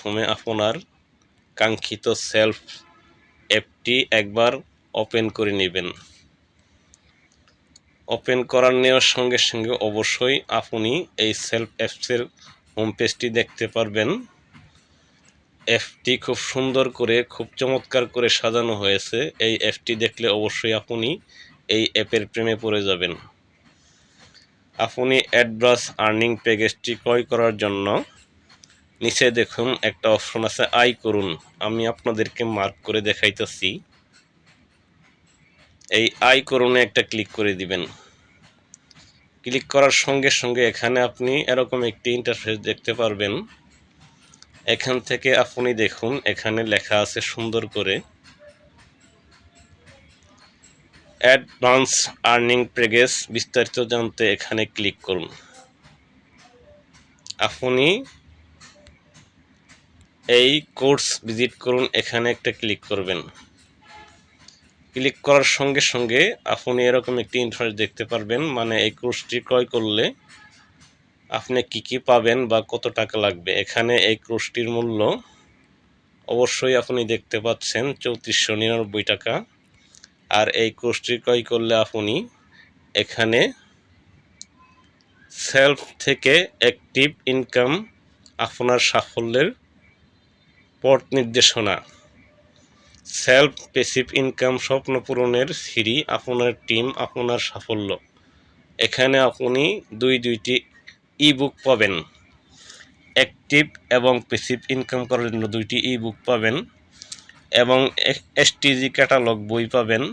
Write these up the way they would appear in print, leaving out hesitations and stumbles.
প্রথমে আপনার কাঙ্ক্ষিত সেলফ অ্যাপটি একবার ওপেন করে নেবেন। ওপেন করার নেওয়ার সঙ্গে সঙ্গে অবশ্যই আপনি এই সেলফ অ্যাপসের হোম পেজটি দেখতে পারবেন। অ্যাপটি খুব সুন্দর করে, খুব চমৎকার করে সাজানো হয়েছে। এই অ্যাপটি দেখলে অবশ্যই আপনি এই অ্যাপের প্রেমে পড়ে যাবেন। আপনি অ্যাডভান্স আর্নিং প্যাকেজটি ক্রয় করার জন্য নিচে দেখুন একটা অপশন আছে আয় করুন। আমি আপনাদেরকে মার্ক করে দেখাইতেছি। এই আয় করুনে একটা ক্লিক করে দিবেন। ক্লিক করার সঙ্গে সঙ্গে এখানে আপনি এরকম একটি ইন্টারফেস দেখতে পারবেন। এখান থেকে আপনি দেখুন এখানে লেখা আছে সুন্দর করে অ্যাডভান্স আর্নিং প্যাকেজ। বিস্তারিত জানতে এখানে ক্লিক করুন। আপনি এই কোর্স ভিজিট করুন, এখানে একটা ক্লিক করবেন। ক্লিক করার সঙ্গে সঙ্গে আপনি এরকম একটি ইন্টারফেস দেখতে পারবেন। মানে এই কোর্সটি ক্রয় করলে আপনি কি পাবেন বা কত টাকা লাগবে। এখানে এই কোর্সটির মূল্য অবশ্যই আপনি দেখতে পাচ্ছেন 3499 টাকা। আর এই কোর্সটি ক্রয় করলে আপনি এখানে সেলফ থেকে অ্যাক্টিভ ইনকাম, আপনার সাফল্যের পথ নির্দেশনা, সেলফ প্যাসিভ ইনকাম, স্বপ্ন পূরণের সিঁড়ি, আপনার টিম, আপনার সাফল্য। এখানে আপনি দুইটি ই বুক পাবেন। অ্যাক্টিভ এবং প্যাসিভ ইনকাম করার জন্য দুইটি ই বুক পাবেন এবং এসটিজি ক্যাটালগ বই পাবেন।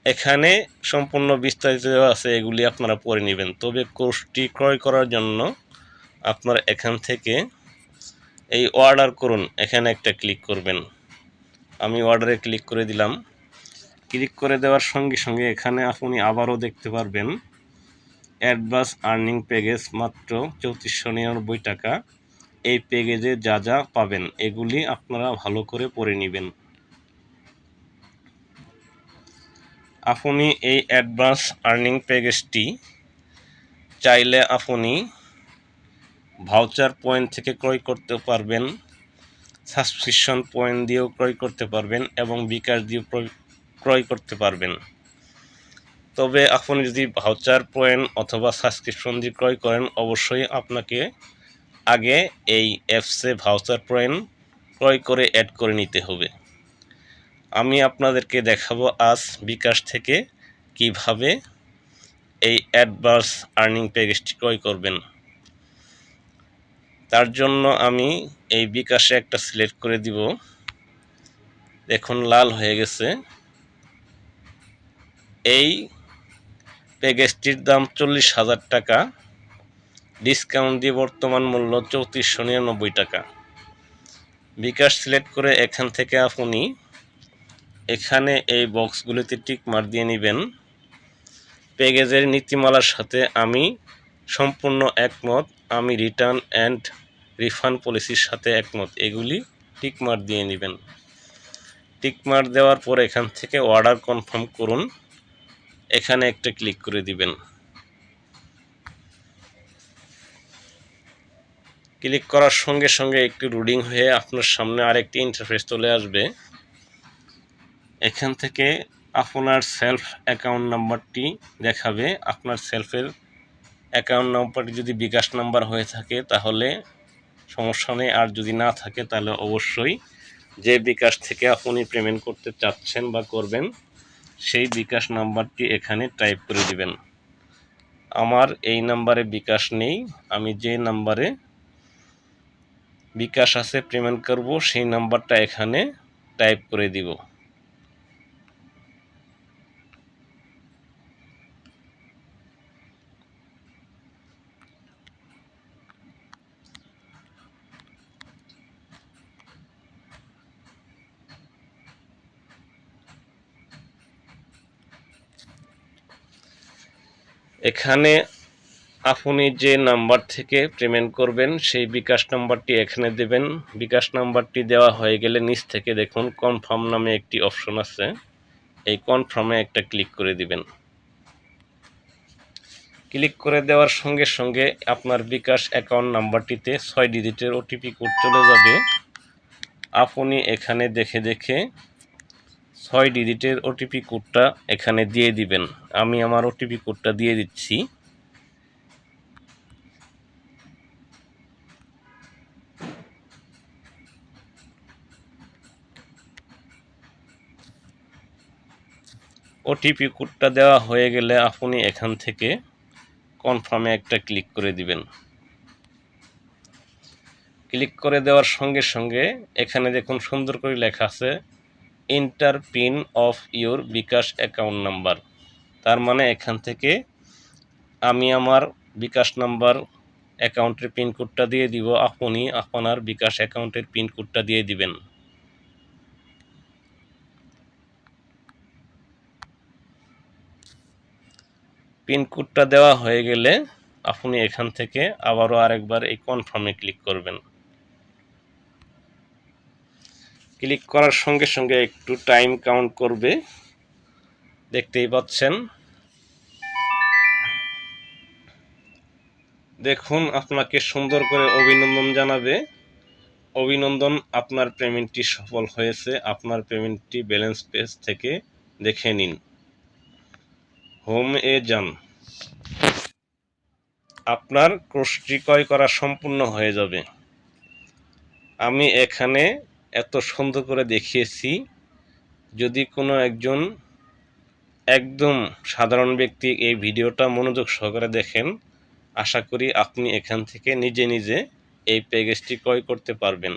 এখানে সম্পূর্ণ বিস্তারিত আছে, এগুলি আপনারা পড়ে নেবেন। তবে কোর্সটি ক্রয় করার জন্য আপনারা এখান থেকে এই অর্ডার করুন, এখানে একটা ক্লিক করবেন। আমি অর্ডারে ক্লিক করে দিলাম। ক্লিক করে দেওয়ার সঙ্গে সঙ্গে এখানে আপনি আবারও দেখতে পারবেন অ্যাডভান্স আর্নিং প্যাকেজ মাত্র 3499 টাকা। এই প্যাকেজে যা যা পাবেন এগুলি আপনারা ভালো করে পড়ে নেবেন। আপনি এই অ্যাডভান্স আর্নিং প্যাকেজটি চাইলে আপনি ভাউচার পয়েন্ট থেকে ক্রয় করতে পারবেন, সাবস্ক্রিপশন পয়েন্ট দিয়েও ক্রয় করতে পারবেন এবং বিকাশ দিয়েও ক্রয় করতে পারবেন। তবে আপনি যদি ভাউচার পয়েন্ট অথবা সাবস্ক্রিপশন দিয়ে ক্রয় করেন অবশ্যই আপনাকে আগে এই অ্যাপসে ভাউচার পয়েন্ট ক্রয় করে অ্যাড করে নিতে হবে। আমি আপনাদেরকে দেখাবো আজ বিকাশ থেকে কিভাবে এই অ্যাডভান্স আর্নিং প্যাকেজটি ক্রয় করবেন। তার জন্য আমি এই বিকাশে একটা সিলেক্ট করে দিব। দেখুন লাল হয়ে গেছে। এই প্যাকেজটির দাম 40,000 টাকা, ডিসকাউন্ট দিয়ে বর্তমান মূল্য 3499 টাকা। বিকাশ সিলেক্ট করে এখান থেকে আপনি এখানে এই বক্সগুলিতে টিক মার্ক দিয়ে নেবেন। প্যাকেজের নীতিমালার সাথে আমি সম্পূর্ণ একমত, আমি রিটার্ন অ্যান্ড রিফান্ড পলিসির সাথে একমত, এগুলি টিক মার্ক দিয়ে নেবেন। টিক মার্ক দেওয়ার পর এখান থেকে অর্ডার কনফার্ম করুন, এখানে একটা ক্লিক করে দিবেন। ক্লিক করার সঙ্গে সঙ্গে একটি লোডিং হয়ে আপনার সামনে আরেকটি ইন্টারফেস চলে আসবে। এখান থেকে আপনার সেলফ অ্যাকাউন্ট নাম্বারটি দেখাবে। আপনার সেলফের অ্যাকাউন্ট নাম্বারটি যদি বিকাশ নাম্বার হয়ে থাকে তাহলে সমস্যা নেই, আর যদি না থাকে তাহলে অবশ্যই যে বিকাশ থেকে আপনি পেমেন্ট করতে চাচ্ছেন বা করবেন সেই বিকাশ নাম্বারটি এখানে টাইপ করে দিবেন। আমার এই নাম্বারে বিকাশ নেই, আমি যে নাম্বারে বিকাশ আছে পেমেন্ট করব সেই নাম্বারটা এখানে টাইপ করে দিব। এখানে আপনি যে নাম্বার থেকে পেমেন্ট করবেন সেই বিকাশ নাম্বারটি এখানে দেবেন। বিকাশ নাম্বারটি দেওয়া হয়ে গেলে নিচ থেকে দেখুন কনফার্ম নামে একটি অপশন আছে, এই কনফার্মে একটা ক্লিক করে দিবেন। ক্লিক করে দেওয়ার সঙ্গে সঙ্গে আপনার বিকাশ অ্যাকাউন্ট নাম্বারটিতে 6 ডিজিটের ওটিপি কোড চলে যাবে। আপনি এখানে দেখে দেখে 6 ডিজিটের ওটিপি কোডটা এখানে দিয়ে দিবেন। আমি আমার ওটিপি কোডটা দিয়ে দিচ্ছি। ওটিপি কোডটা দেওয়া হয়ে গেলে আপনি এখান থেকে কনফার্মে একটা ক্লিক করে দিবেন। ক্লিক করে দেওয়ার সঙ্গে সঙ্গে এখানে দেখুন সুন্দর করে লেখা আছে enter PIN of your bKash account number. তার মানে এখান থেকে আমি আমার বিকাশ নাম্বার অ্যাকাউন্টের পিন কোডটা দিয়ে দিব, আপনি আপনার বিকাশ অ্যাকাউন্টের পিন কোডটা দিয়ে দিবেন। পিন কোডটা দেওয়া হয়ে গেলে আপনি এখান থেকে আবারও আরেকবার এই কনফার্মে ক্লিক করবেন। ক্লিক করার সঙ্গে সঙ্গে একটু টাইম কাউন্ট করবে, দেখতেই পাচ্ছেন। দেখুন আপনাকে সুন্দর করে অভিনন্দন জানাবে। অভিনন্দন, আপনার পেমেন্টটি সফল হয়েছে। আপনার পেমেন্টটি ব্যালেন্স পেজ থেকে দেখে নিন। হোম এ যান, আপনার কোর্সটি ক্রয় করা সম্পূর্ণ হয়ে যাবে। আমি এখানে এত সুন্দর করে দেখিয়েছি, যদি কোনো একজন একদম সাধারণ ব্যক্তি এই ভিডিওটা মনোযোগ সহকারে দেখেন, আশা করি আপনি এখান থেকে নিজে নিজে এই প্যাকেজটি ক্রয় করতে পারবেন।